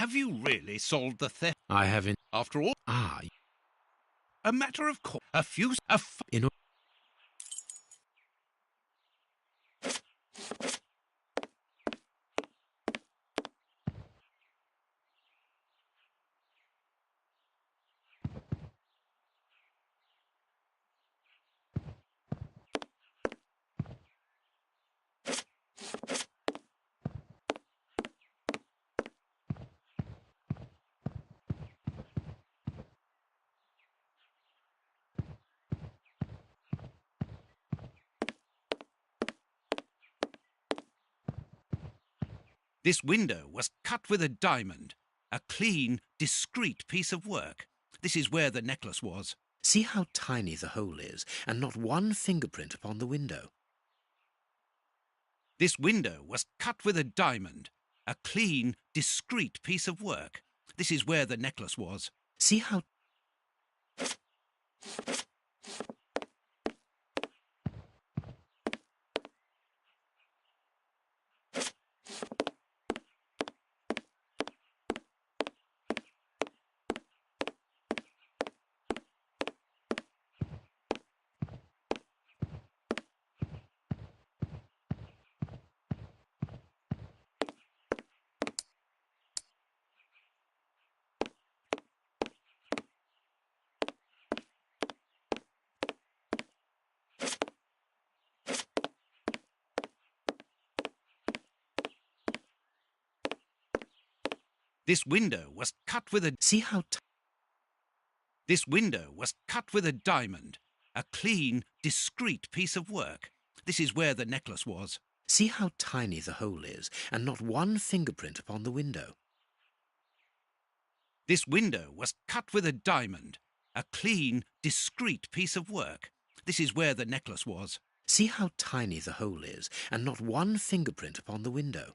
Have you really solved the theft? I haven't. After all, a matter of course. In This window was cut with a diamond. A clean, discreet piece of work. This is where the necklace was. See how tiny the hole is, and not one fingerprint upon the window. This window was cut with a diamond. A clean, discreet piece of work. This is where the necklace was. See how... This window was cut with a... See how... This window was cut with a diamond. A clean, discreet piece of work. This is where the necklace was. See how tiny the hole is, and not one fingerprint upon the window. This window was cut with a diamond. A clean, discreet piece of work. This is where the necklace was. See how tiny the hole is, and not one fingerprint upon the window.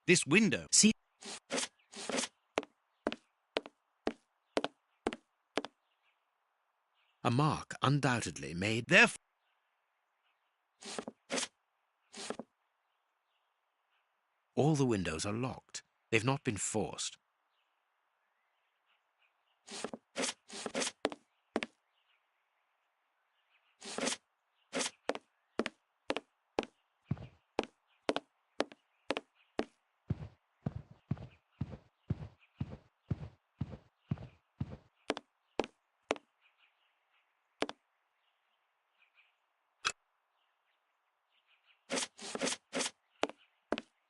This window... See... A mark undoubtedly made... Therefore... All the windows are locked. They've not been forced.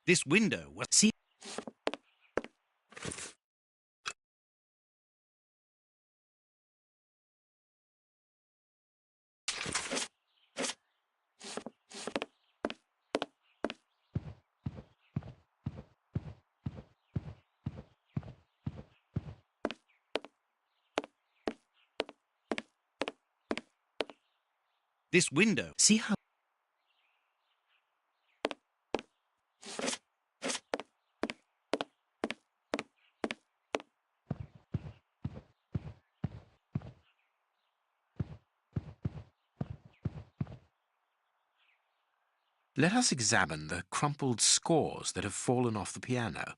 This window was... See... This window... See how... Let us examine the crumpled scores that have fallen off the piano.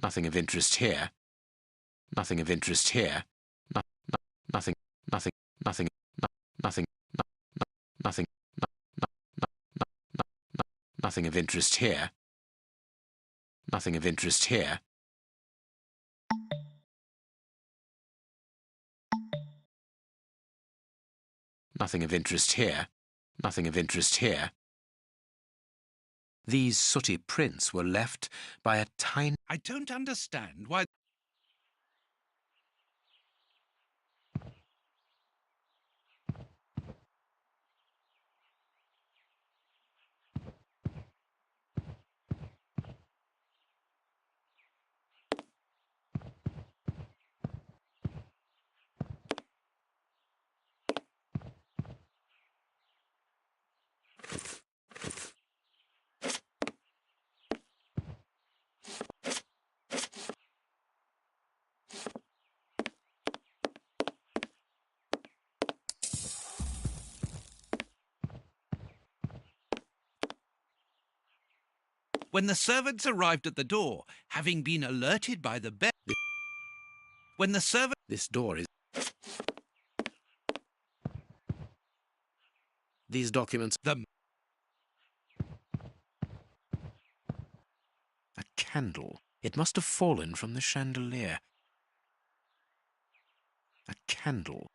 Nothing of interest here. Nothing of interest here. Nothing, nothing, nothing, nothing, nothing, nothing of interest here. Nothing of interest here. Nothing of interest here. Nothing of interest here. These sooty prints were left by a tiny... I don't understand why... When the servants arrived at the door, having been alerted by the bell... When the servant... This door is... These documents... The... A candle. It must have fallen from the chandelier. A candle.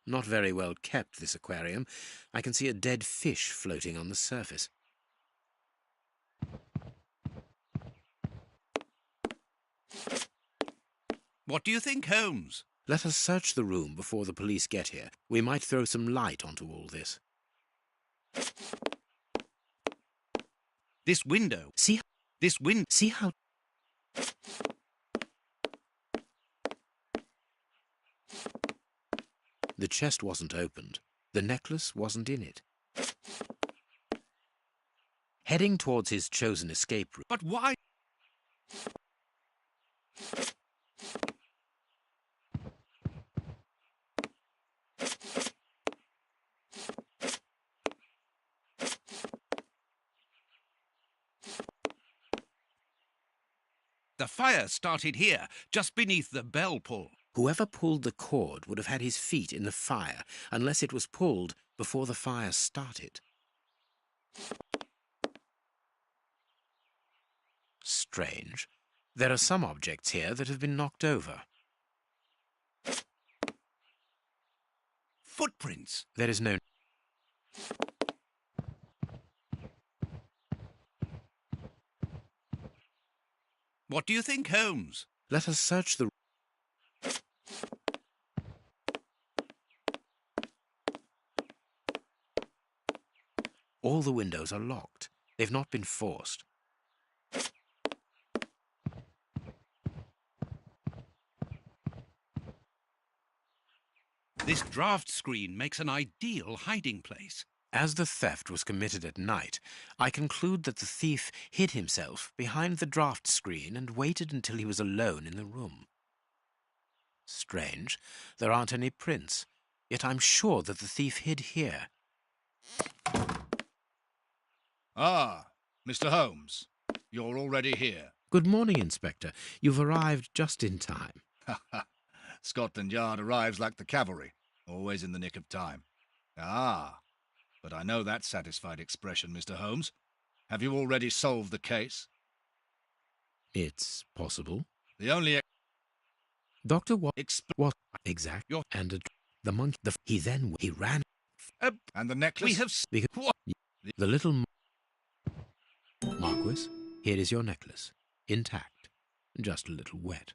Not very well kept, this aquarium. I can see a dead fish floating on the surface. What do you think, Holmes? Let us search the room before the police get here. We might throw some light onto all this. This window... See how... The chest wasn't opened. The necklace wasn't in it. Heading towards his chosen escape route. But why... The fire started here, just beneath the bell pull. Whoever pulled the cord would have had his feet in the fire, unless it was pulled before the fire started. Strange. There are some objects here that have been knocked over. Footprints. There is no... What do you think, Holmes? Let us search the... All the windows are locked. They've not been forced. This draft screen makes an ideal hiding place. As the theft was committed at night, I conclude that the thief hid himself behind the draft screen and waited until he was alone in the room. Strange, there aren't any prints, yet I'm sure that the thief hid here. Ah, Mr. Holmes, you're already here. Good morning, Inspector. You've arrived just in time. Scotland Yard arrives like the cavalry, always in the nick of time. Ah, but I know that satisfied expression, Mr. Holmes. Have you already solved the case? It's possible. The only... Doctor, what exact? Your... And the monkey... He ran... and the necklace? We have... What? The little... Marquis, here is your necklace. Intact. Just a little wet.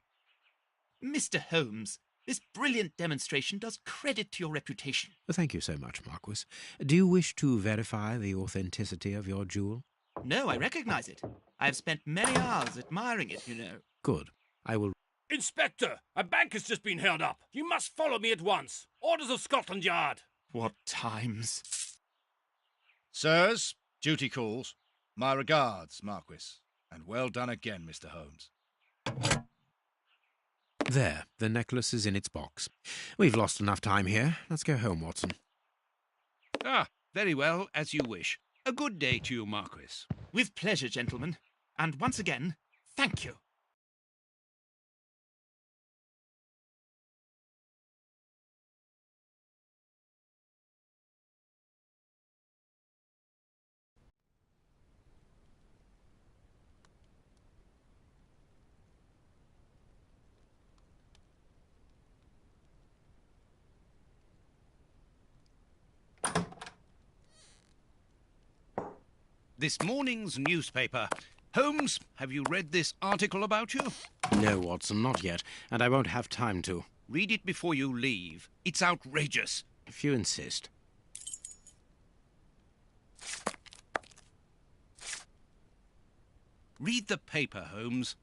Mr. Holmes, this brilliant demonstration does credit to your reputation. Thank you so much, Marquis. Do you wish to verify the authenticity of your jewel? No, I recognize it. I have spent many hours admiring it, you know. Good. I will... Inspector, a bank has just been held up. You must follow me at once. Orders of Scotland Yard. What times. Sirs, duty calls. My regards, Marquis. And well done again, Mr. Holmes. There, the necklace is in its box. We've lost enough time here. Let's go home, Watson. Ah, very well, as you wish. A good day to you, Marquis. With pleasure, gentlemen. And once again, thank you. This morning's newspaper. Holmes, have you read this article about you? No, Watson, not yet, and I won't have time to. Read it before you leave. It's outrageous. If you insist. Read the paper, Holmes.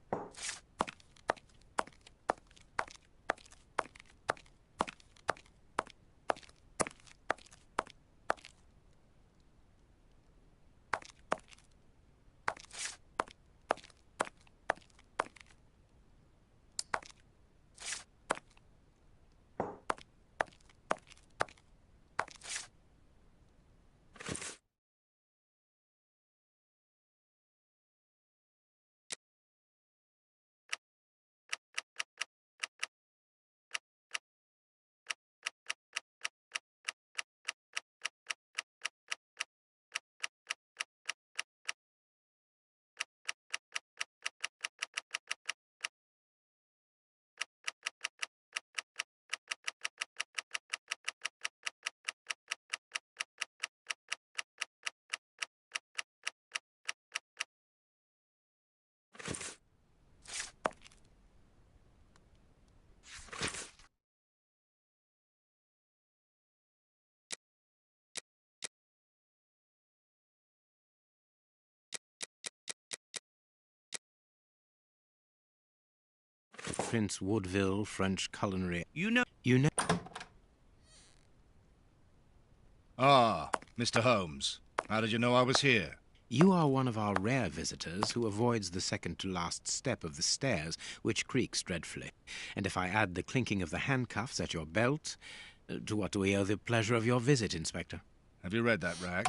Prince Woodville, French culinary. You know... You know... Ah, Mr. Holmes. How did you know I was here? You are one of our rare visitors who avoids the second-to-last step of the stairs, which creaks dreadfully. And if I add the clinking of the handcuffs at your belt, to what do we owe the pleasure of your visit, Inspector? Have you read that rag?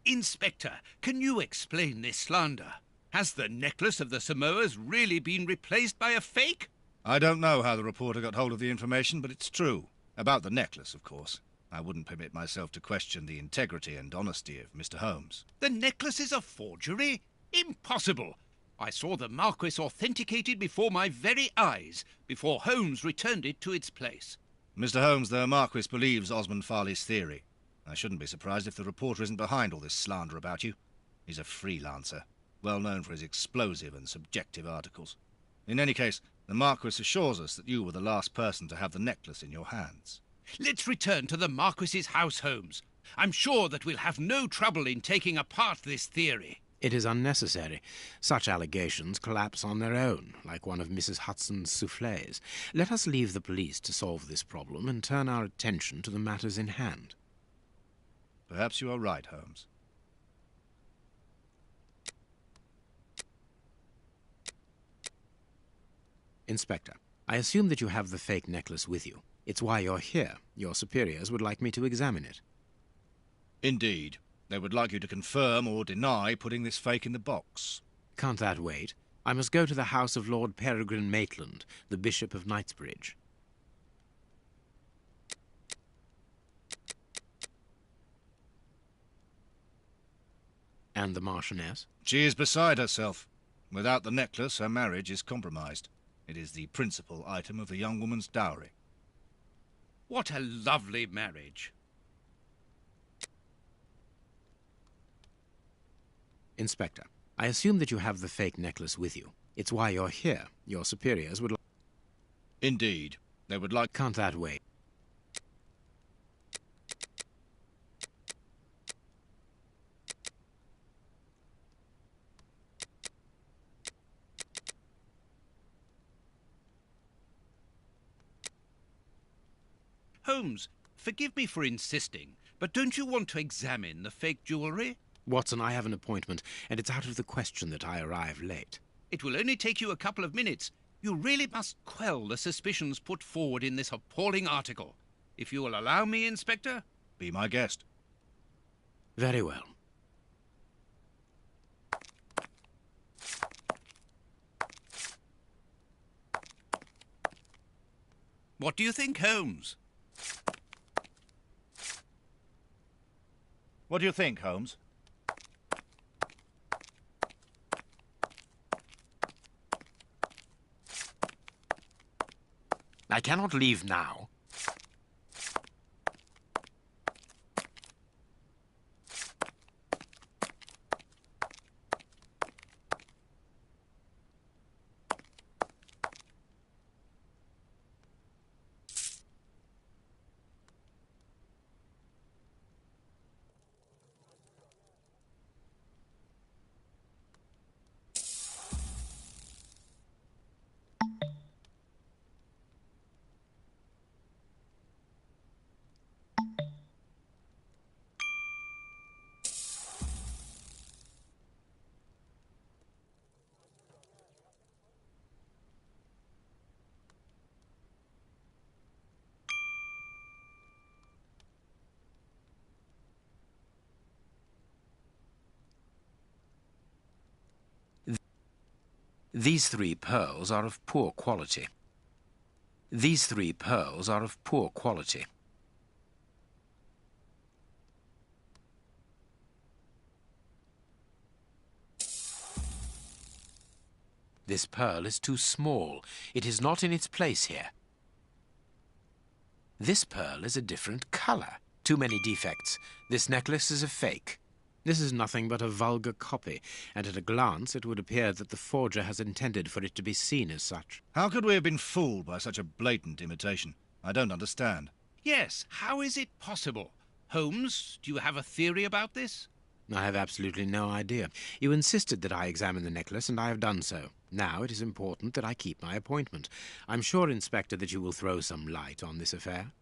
Inspector, can you explain this slander? Has the necklace of the Samoas really been replaced by a fake? I don't know how the reporter got hold of the information, but it's true. About the necklace, of course. I wouldn't permit myself to question the integrity and honesty of Mr. Holmes. The necklace is a forgery? Impossible! I saw the Marquis authenticated before my very eyes, before Holmes returned it to its place. Mr. Holmes, the Marquis believes Osmond Farley's theory. I shouldn't be surprised if the reporter isn't behind all this slander about you. He's a freelancer, well known for his explosive and subjective articles. In any case, the Marquis assures us that you were the last person to have the necklace in your hands. Let's return to the Marquis's house, Holmes. I'm sure that we'll have no trouble in taking apart this theory. It is unnecessary. Such allegations collapse on their own, like one of Mrs. Hudson's soufflés. Let us leave the police to solve this problem and turn our attention to the matters in hand. Perhaps you are right, Holmes. Inspector, I assume that you have the fake necklace with you. It's why you're here. Your superiors would like me to examine it. Indeed. They would like you to confirm or deny putting this fake in the box. Can't that wait? I must go to the house of Lord Peregrine Maitland, the Bishop of Knightsbridge. And the Marchioness? She is beside herself. Without the necklace, her marriage is compromised. It is the principal item of the young woman's dowry. What a lovely marriage. Inspector, I assume that you have the fake necklace with you. It's why you're here. Your superiors would like... Indeed. They would like... Can't that wait? Holmes, forgive me for insisting, but don't you want to examine the fake jewellery? Watson, I have an appointment, and it's out of the question that I arrive late. It will only take you a couple of minutes. You really must quell the suspicions put forward in this appalling article. If you will allow me, Inspector? Be my guest. Very well. What do you think, Holmes? What do you think, Holmes? I cannot leave now. These 3 pearls are of poor quality. These 3 pearls are of poor quality. This pearl is too small. It is not in its place here. This pearl is a different color. Too many defects. This necklace is a fake. This is nothing but a vulgar copy, and at a glance it would appear that the forger has intended for it to be seen as such. How could we have been fooled by such a blatant imitation? I don't understand. Yes, how is it possible? Holmes, do you have a theory about this? I have absolutely no idea. You insisted that I examine the necklace, and I have done so. Now it is important that I keep my appointment. I'm sure, Inspector, that you will throw some light on this affair.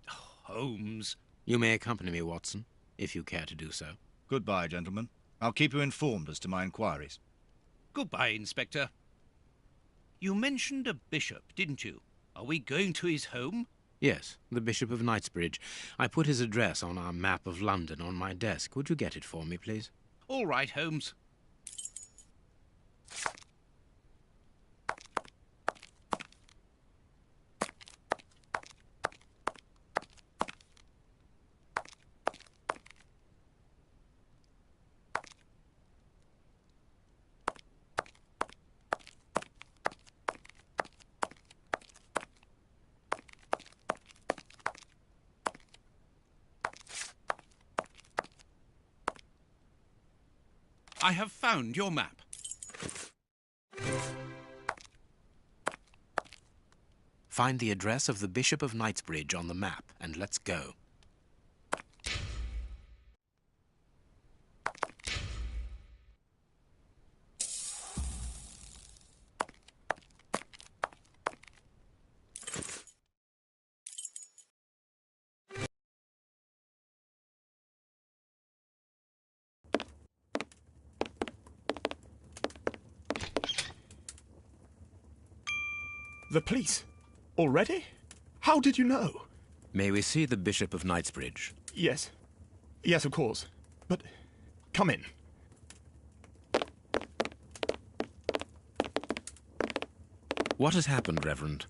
Holmes. You may accompany me, Watson, if you care to do so. Goodbye, gentlemen. I'll keep you informed as to my inquiries. Goodbye, Inspector. You mentioned a bishop, didn't you? Are we going to his home? Yes, the Bishop of Knightsbridge. I put his address on our map of London on my desk. Would you get it for me, please? All right, Holmes. I have found your map. Find the address of the Bishop of Knightsbridge on the map, and let's go. The police? Already? How did you know? May we see the Bishop of Knightsbridge? Yes. Yes, of course. But come in. What has happened, Reverend?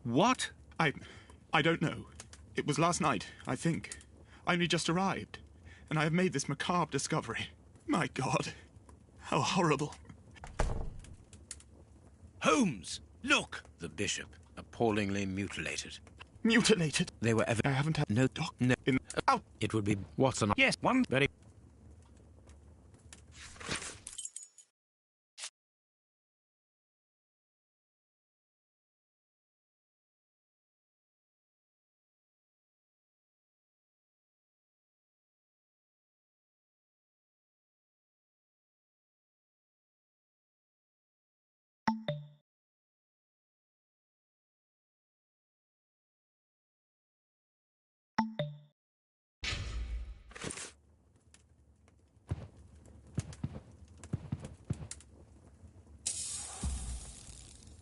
What? I don't know. It was last night, I think. I only just arrived, and I have made this macabre discovery. My God, how horrible. Holmes, look! The Bishop, appallingly mutilated. Mutilated? They were ever... I haven't had No, no. Out! It would be... Watson... Yes, one. Very...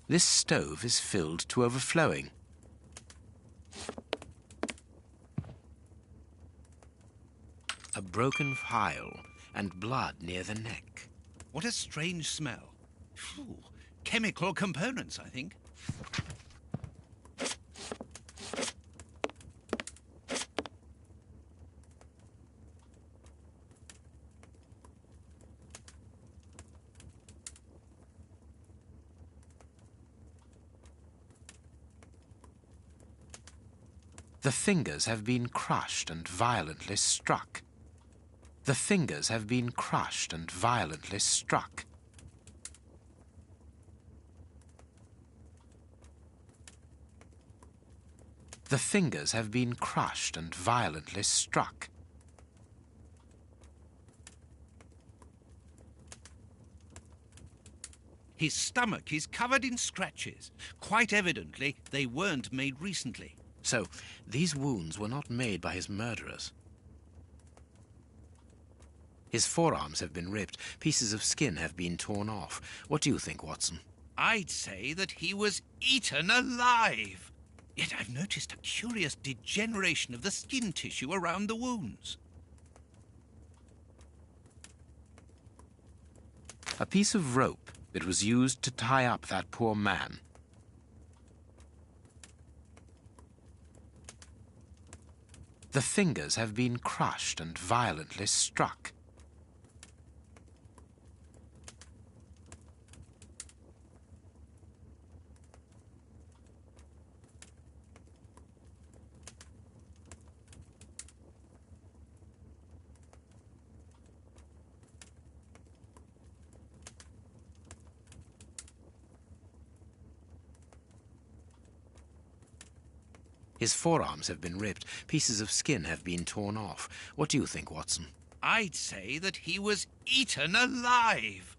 This stove is filled to overflowing. A broken phial and blood near the neck. What a strange smell. Phew. Chemical components, I think. The fingers have been crushed and violently struck. The fingers have been crushed and violently struck. The fingers have been crushed and violently struck. His stomach is covered in scratches. Quite evidently, they weren't made recently. So, these wounds were not made by his murderers. His forearms have been ripped. Pieces of skin have been torn off. What do you think, Watson? I'd say that he was eaten alive. Yet I've noticed a curious degeneration of the skin tissue around the wounds. A piece of rope that was used to tie up that poor man. The fingers have been crushed and violently struck. His forearms have been ripped. Pieces of skin have been torn off. What do you think, Watson? I'd say that he was eaten alive.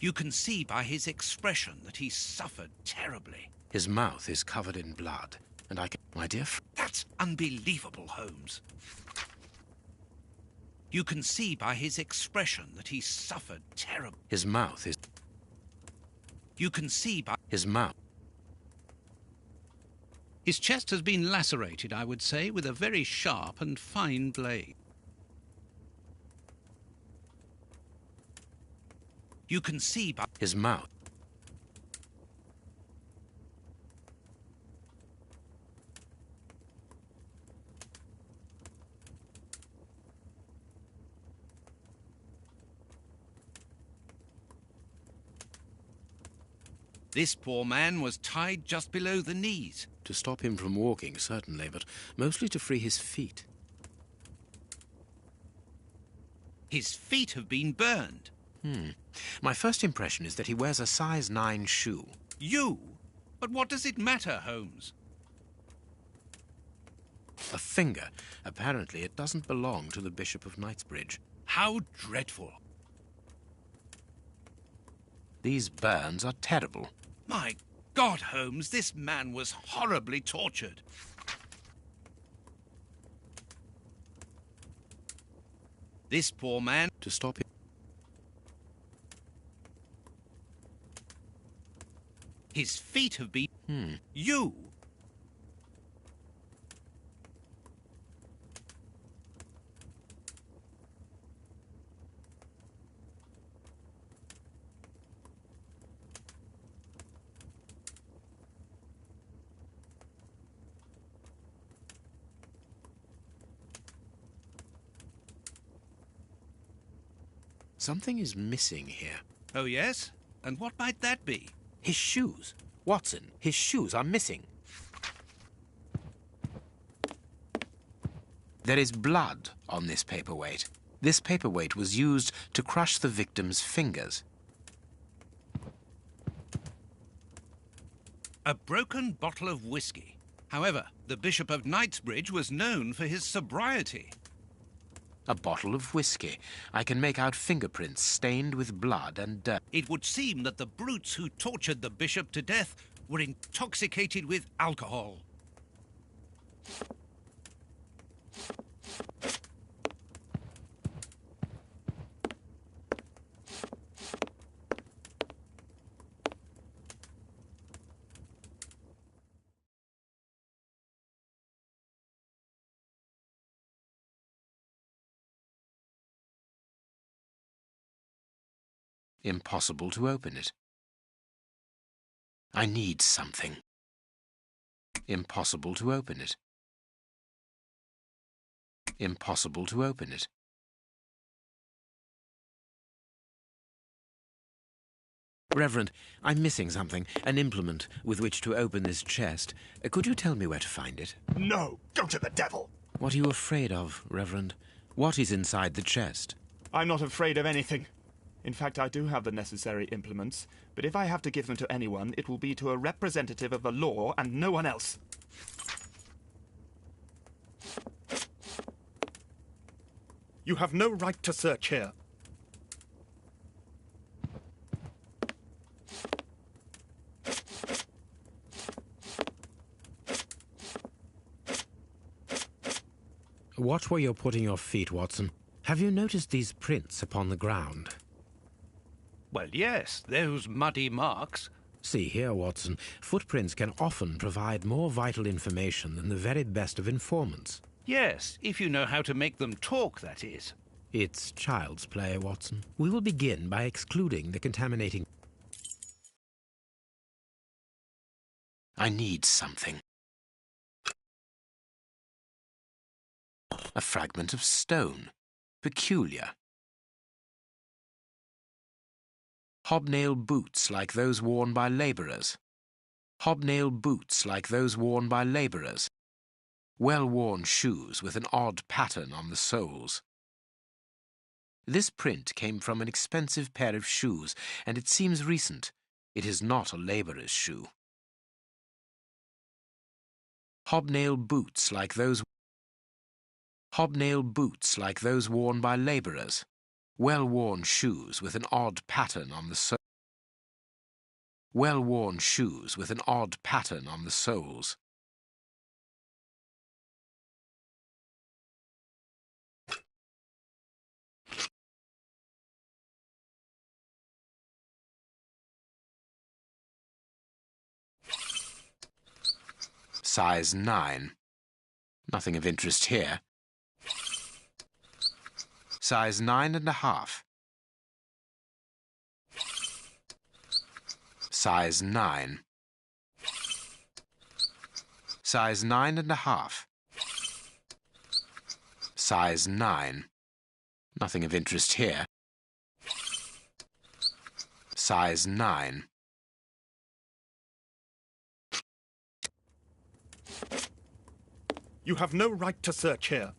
You can see by his expression that he suffered terribly. His mouth is covered in blood, and I can... My dear That's unbelievable, Holmes. You can see by his expression that he suffered terribly. His mouth is... You can see by... His mouth... His chest has been lacerated, I would say, with a very sharp and fine blade. You can see by... His mouth... This poor man was tied just below the knees. To stop him from walking, certainly, but mostly to free his feet. His feet have been burned. My first impression is that he wears a size 9 shoe. You? But what does it matter, Holmes? A finger. Apparently it doesn't belong to the Bishop of Knightsbridge. How dreadful. These burns are terrible. My God, Holmes, this man was horribly tortured. This poor man... To stop him... His feet have been... You? Something is missing here. Oh, yes? And what might that be? His shoes. Watson, his shoes are missing. There is blood on this paperweight. This paperweight was used to crush the victim's fingers. A broken bottle of whiskey. However, the Bishop of Knightsbridge was known for his sobriety. A bottle of whiskey. I can make out fingerprints stained with blood and dirt. It would seem that the brutes who tortured the bishop to death were intoxicated with alcohol. Impossible to open it. I need something. Impossible to open it. Impossible to open it. Reverend, I'm missing something, an implement with which to open this chest. Could you tell me where to find it? No, go to the devil. What are you afraid of, Reverend? What is inside the chest? I'm not afraid of anything. In fact, I do have the necessary implements, but if I have to give them to anyone, it will be to a representative of the law and no one else. You have no right to search here. Watch where you're putting your feet, Watson. Have you noticed these prints upon the ground? Well, yes, those muddy marks. See here, Watson. Footprints can often provide more vital information than the very best of informants. Yes, if you know how to make them talk, that is. It's child's play, Watson. We will begin by excluding the contaminating... I need something. A fragment of stone. Peculiar. Hobnail boots like those worn by labourers. Hobnail boots like those worn by labourers. Well-worn shoes with an odd pattern on the soles. This print came from an expensive pair of shoes, and it seems recent. It is not a labourer's shoe. Hobnail boots like those worn by labourers. Well-worn shoes with an odd pattern on the sole. Well-worn shoes with an odd pattern on the soles. Size 9. Nothing of interest here. Size 9.5. Size 9. Size 9.5. Size 9. Nothing of interest here. Size 9. You have no right to search here.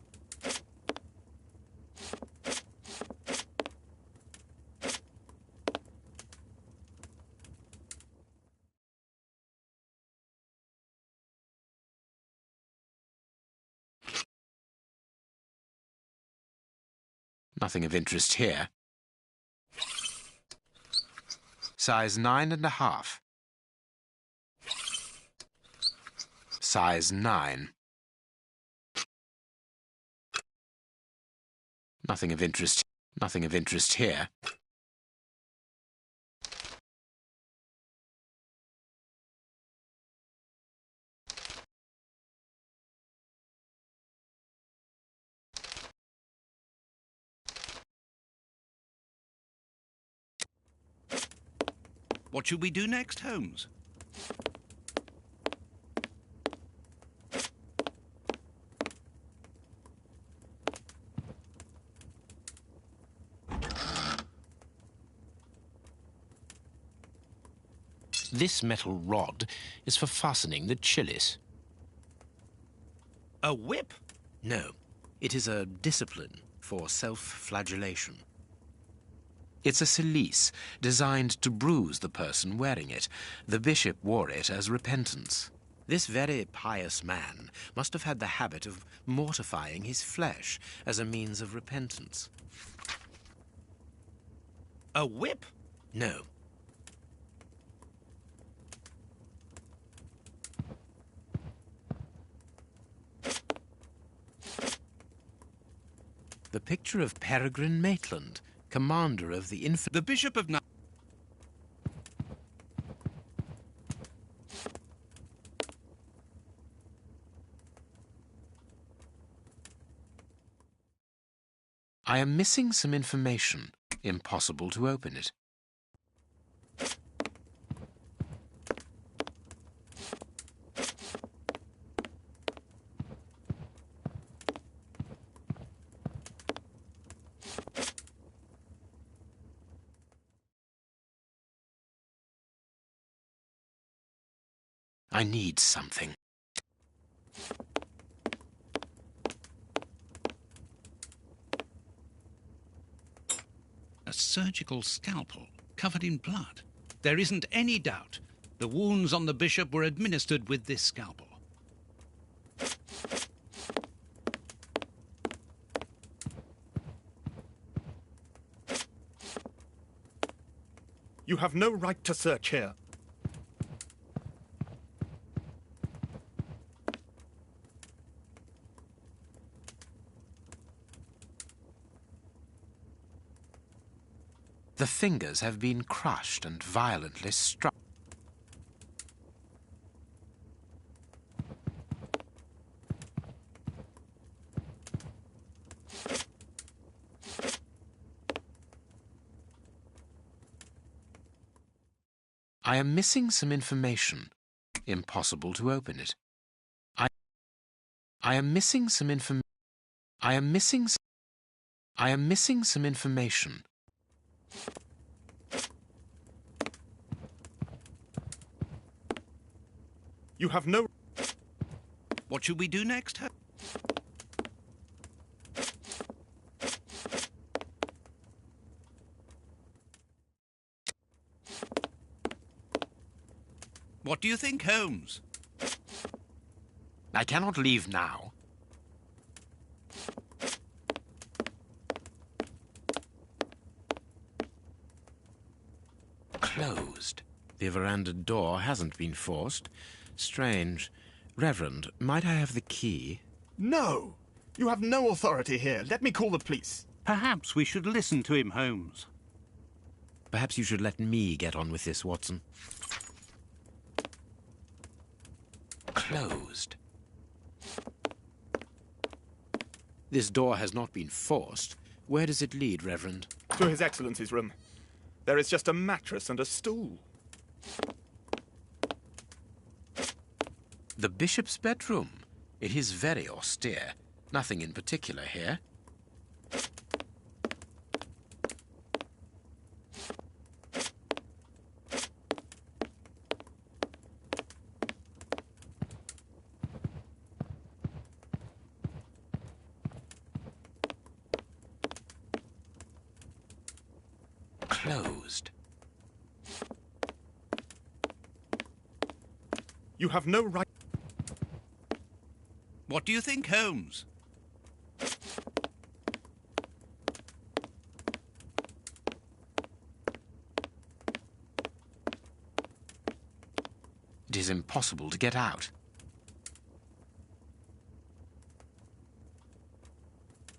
Nothing of interest here. Size 9.5. Size 9. Nothing of interest. Nothing of interest here. What should we do next, Holmes? This metal rod is for fastening the chilies. A whip? No, it is a discipline for self-flagellation. It's a cilice designed to bruise the person wearing it. The bishop wore it as repentance. This very pious man must have had the habit of mortifying his flesh as a means of repentance. A whip? No. The picture of Peregrine Maitland, commander of the The Bishop of I am missing some information. Impossible to open it. I need something. A surgical scalpel covered in blood. There isn't any doubt. The wounds on the bishop were administered with this scalpel. You have no right to search here. The fingers have been crushed and violently struck. I am missing some information. Impossible to open it. I am missing some information. I am missing some information. You have no... What should we do next? What do you think, Holmes? I cannot leave now. Closed. The veranda door hasn't been forced. Strange. Reverend, might I have the key? No! You have no authority here. Let me call the police. Perhaps we should listen to him, Holmes. Perhaps you should let me get on with this, Watson. Closed. This door has not been forced. Where does it lead, Reverend? To His Excellency's room. There is just a mattress and a stool. The bishop's bedroom. It is very austere. Nothing in particular here. Closed. You have no right... What do you think, Holmes? It is impossible to get out.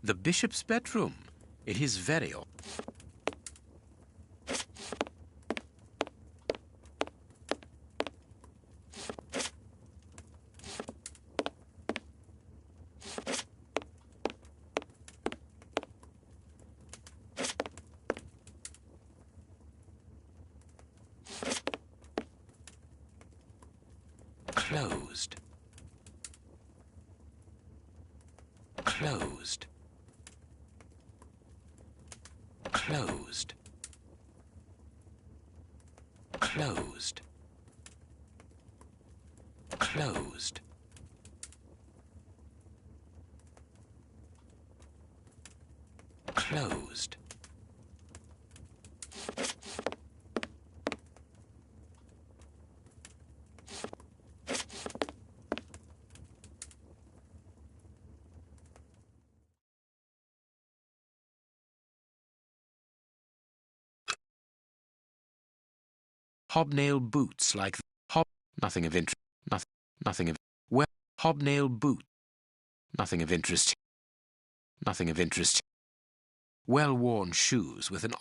The bishop's bedroom. It is very... Closed. Closed. Closed. Closed. Closed. Closed. Hobnail boots like nothing of interest. Nothing of hobnail boot. Nothing of interest. Nothing of interest. Well-worn shoes with an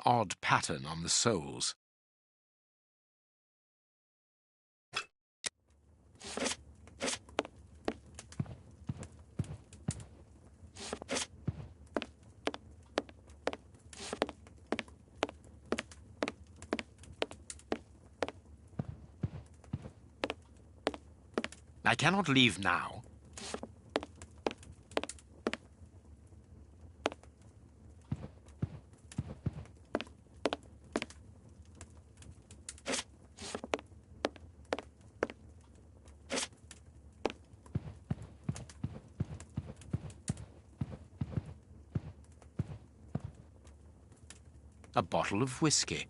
odd pattern on the soles. I cannot leave now. A bottle of whiskey.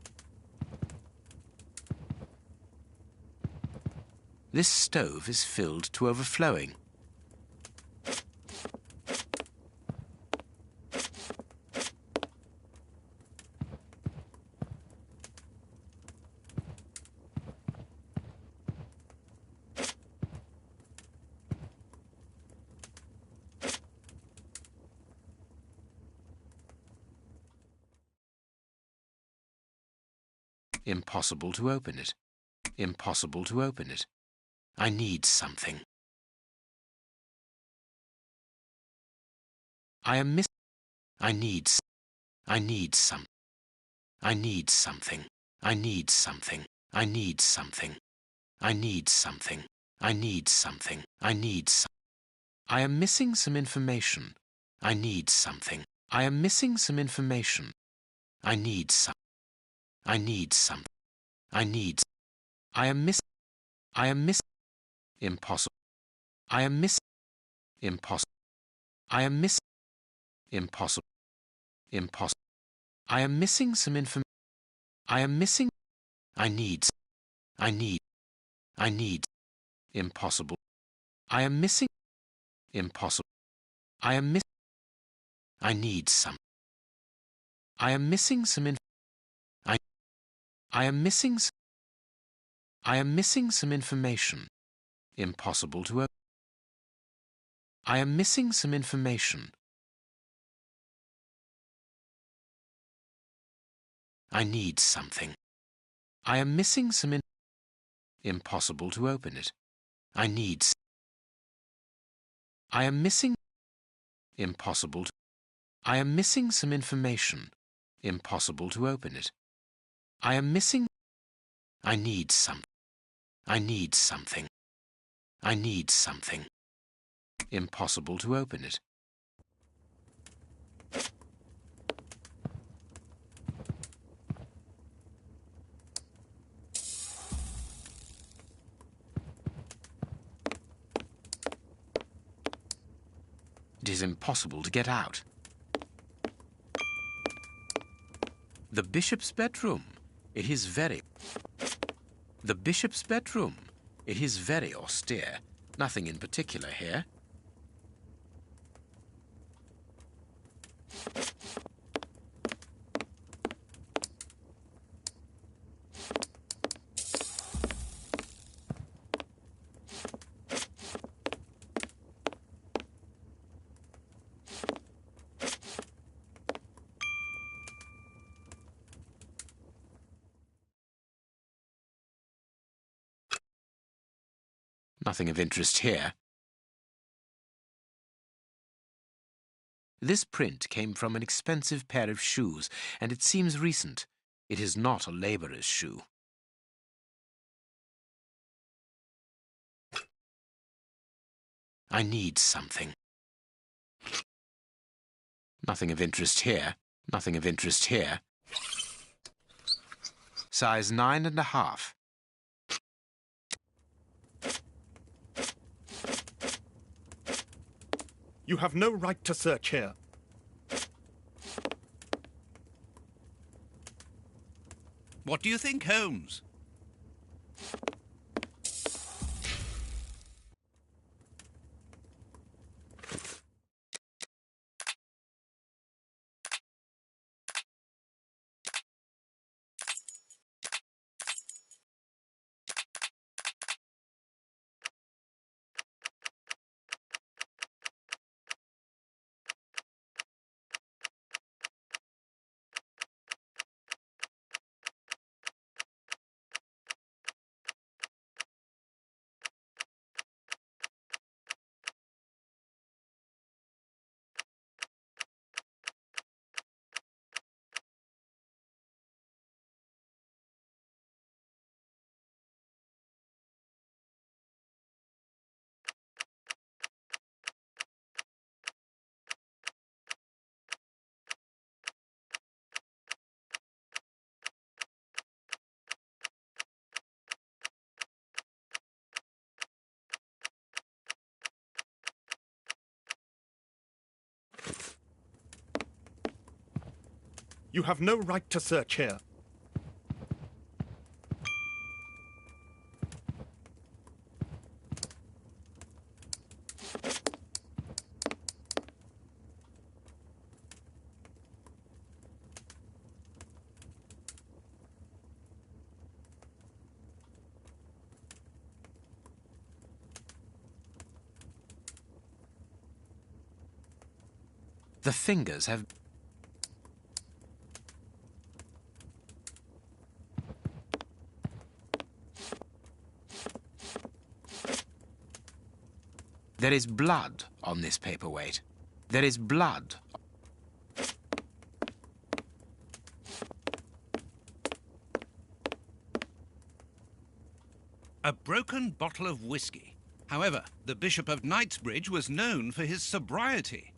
This stove is filled to overflowing. Impossible to open it. Impossible to open it. I need something. I am miss. I need some. I need something. I need something. I need something. I need something. I need something. I need something. I need some. I am missing some information. I need something. I am missing some information. I need some. I need some. I need. I am miss. I am miss. Impossible. I am miss. Impossible. I am miss. Impossible. Impossible. I am missing some information. I am missing. I need. I need. I need. Impossible. I am missing. Impossible. I am miss. I need some. I am missing some I am missing I am missing some information. Impossible to open. I am missing some information. I need something. I am missing some impossible to open it. I need I am missing impossible to I am missing some information. Impossible to open it. I am missing I need some I need something. I need something. Impossible to open it. It is impossible to get out. The bishop's bedroom. It is very... The bishop's bedroom. It is very austere. Nothing in particular here. Nothing of interest here. This print came from an expensive pair of shoes, and it seems recent. It is not a labourer's shoe. I need something. Nothing of interest here. Nothing of interest here. Size 9½. You have no right to search here. What do you think, Holmes? You have no right to search here. The fingers have... There is blood on this paperweight. There is blood. A broken bottle of whiskey. However, the Bishop of Knightsbridge was known for his sobriety.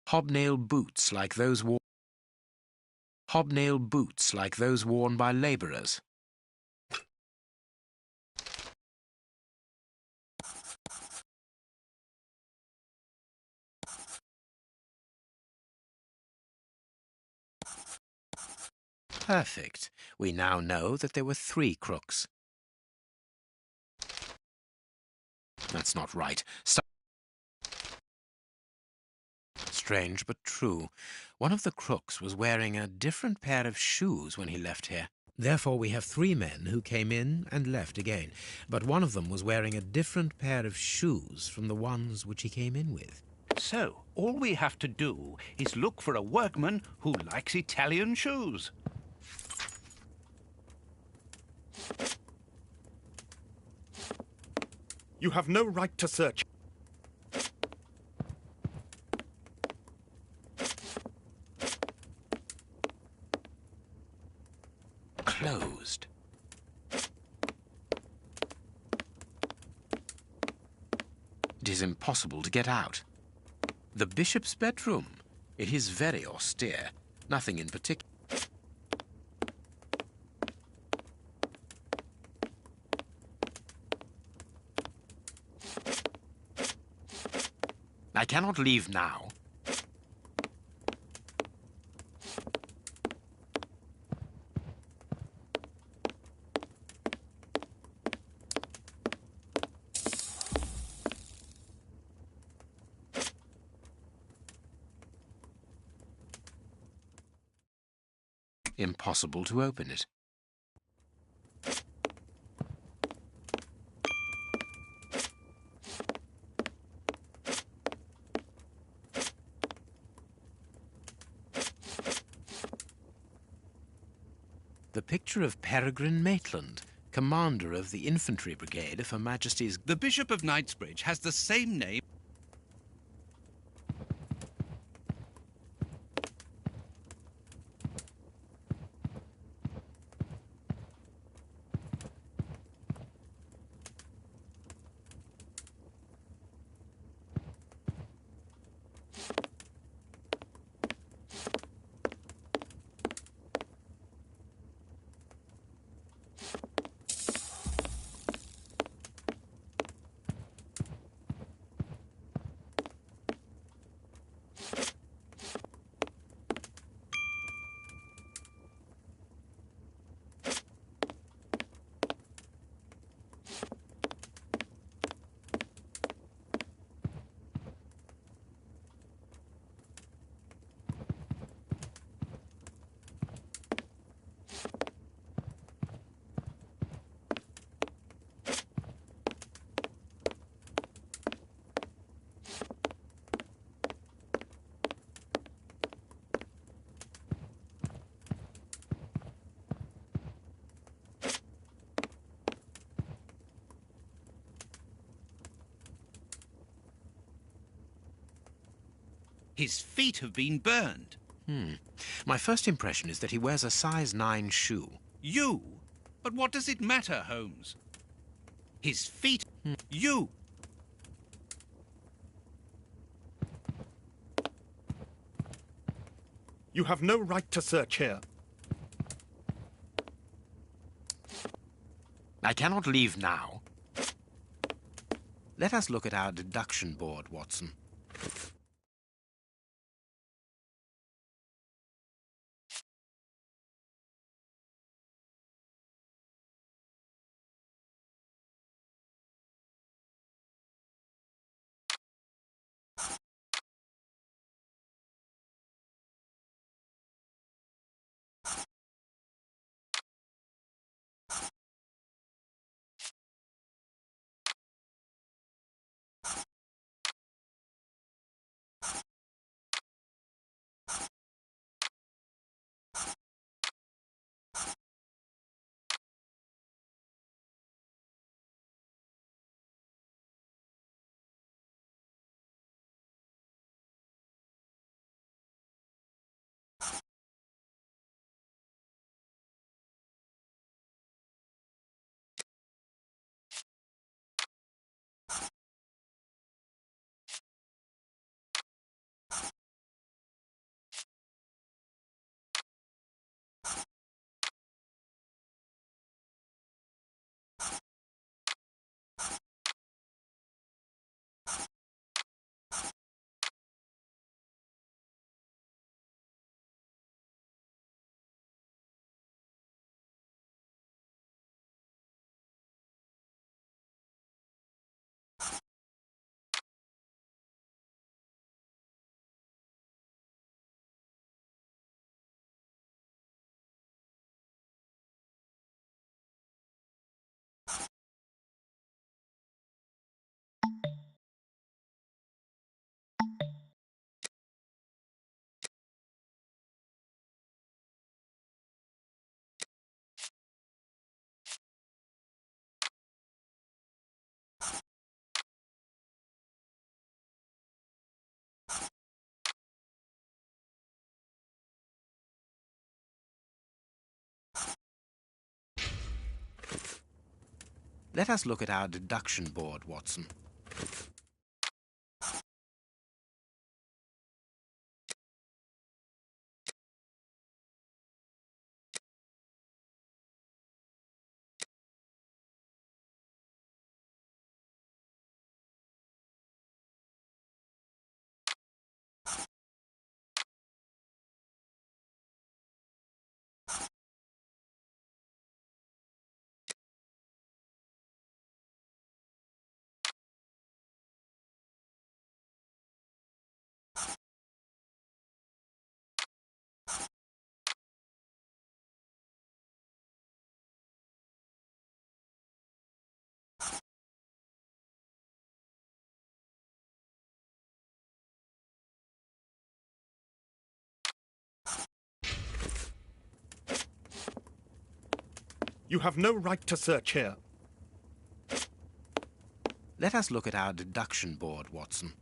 Hobnail boots like those worn by labourers. Perfect. We now know that there were 3 crooks. That's not right. Strange but true. One of the crooks was wearing a different pair of shoes when he left here. Therefore, we have 3 men who came in and left again, but one of them was wearing a different pair of shoes from the ones which he came in with. So, all we have to do is look for a workman who likes Italian shoes. You have no right to search. Closed. It is impossible to get out. The bishop's bedroom. It is very austere. Nothing in particular. I cannot leave now. Impossible to open it. The picture of Peregrine Maitland, commander of the infantry brigade of Her Majesty's... The Bishop of Knightsbridge has the same name. His feet have been burned. My first impression is that he wears a size 9 shoe. You? But what does it matter, Holmes? His feet... You! You have no right to search here. I cannot leave now. Let us look at our deduction board, Watson. Let us look at our deduction board, Watson. You have no right to search here. Let us look at our deduction board, Watson.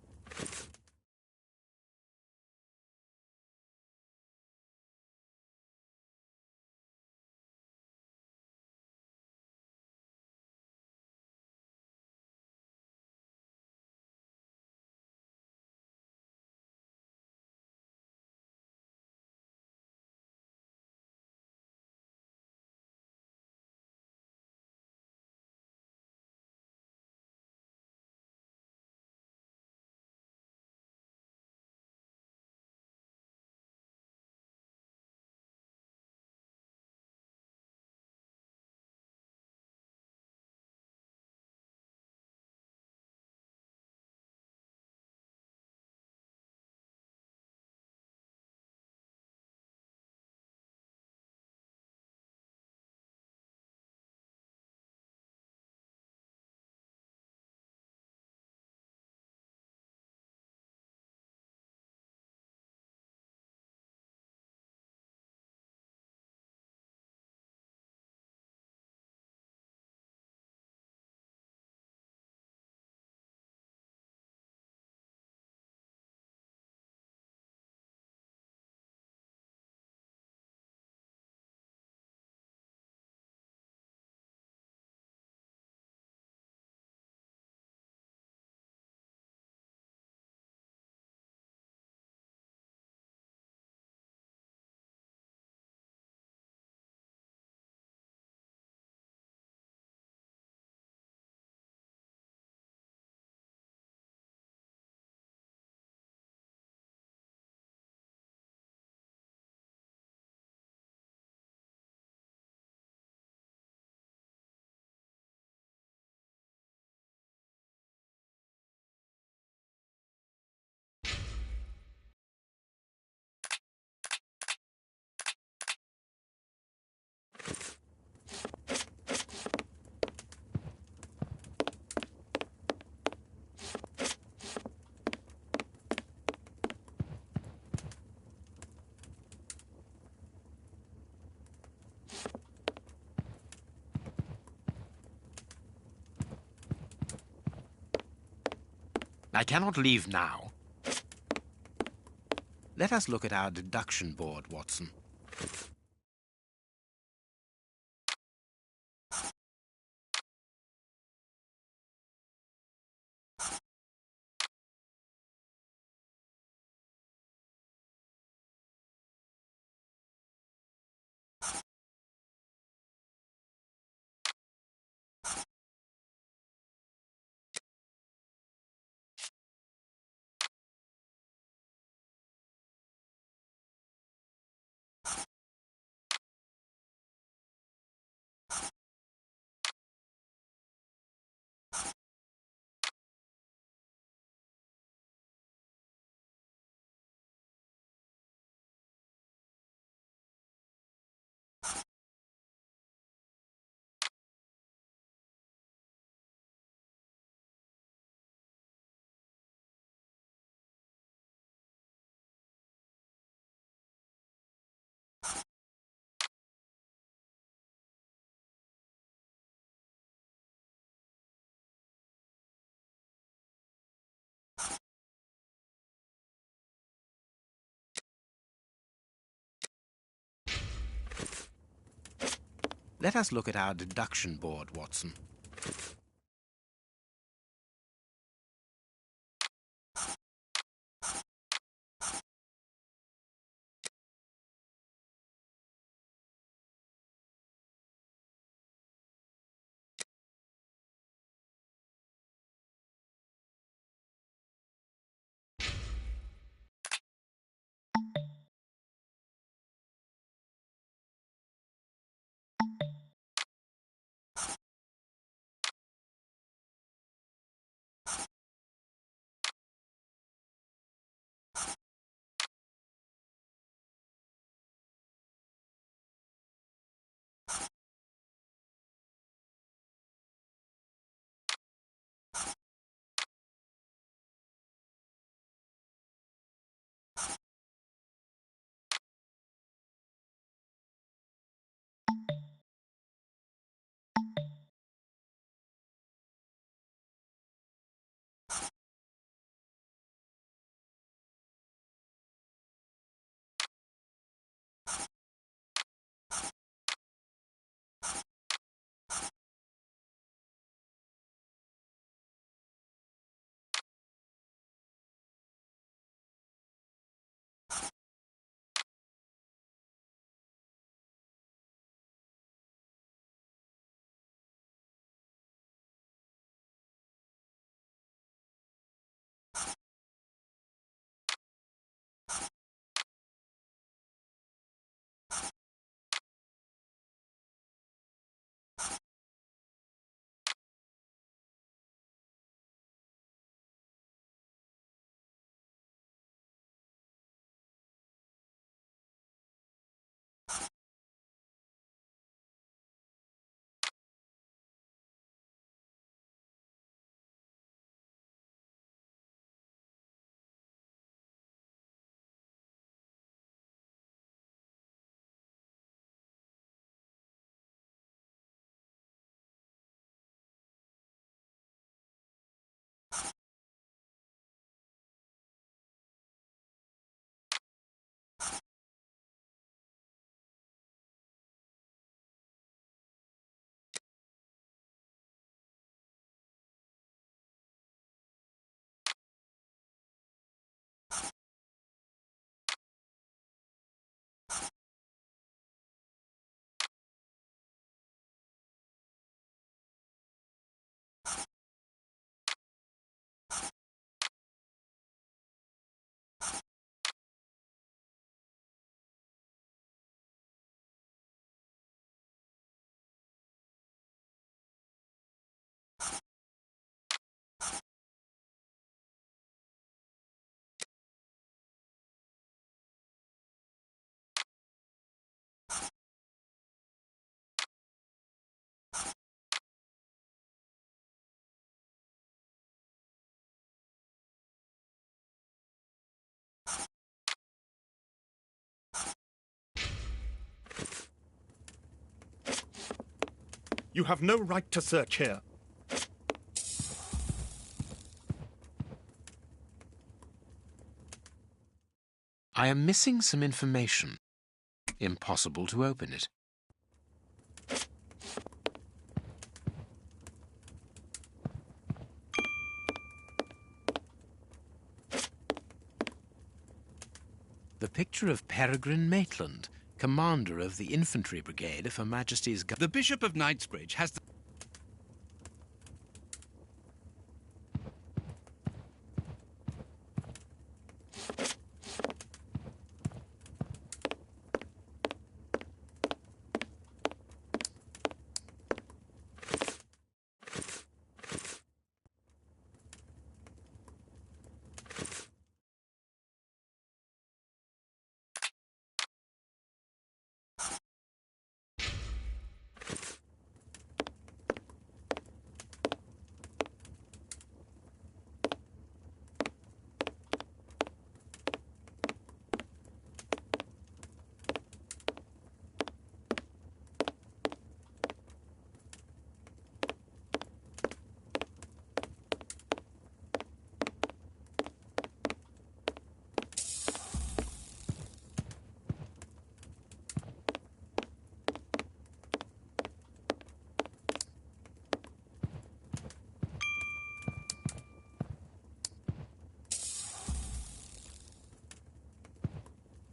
I cannot leave now. Let us look at our deduction board, Watson. Let us look at our deduction board, Watson. You have no right to search here. I am missing some information. Impossible to open it. The picture of Peregrine Maitland, commander of the infantry brigade of Her Majesty's The Bishop of Knightsbridge has the...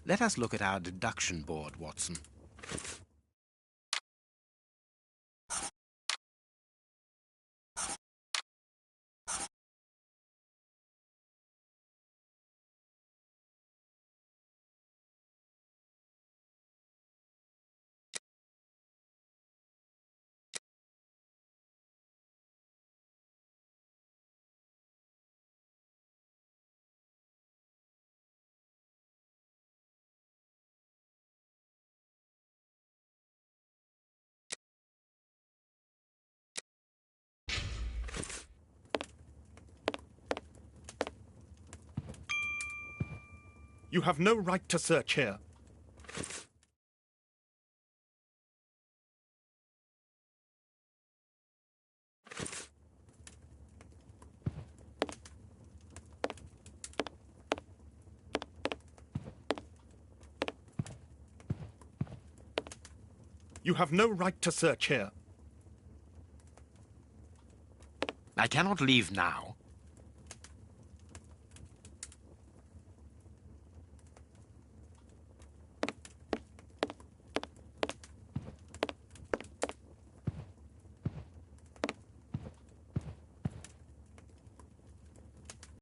Let us look at our deduction board, Watson. You have no right to search here. You have no right to search here. I cannot leave now.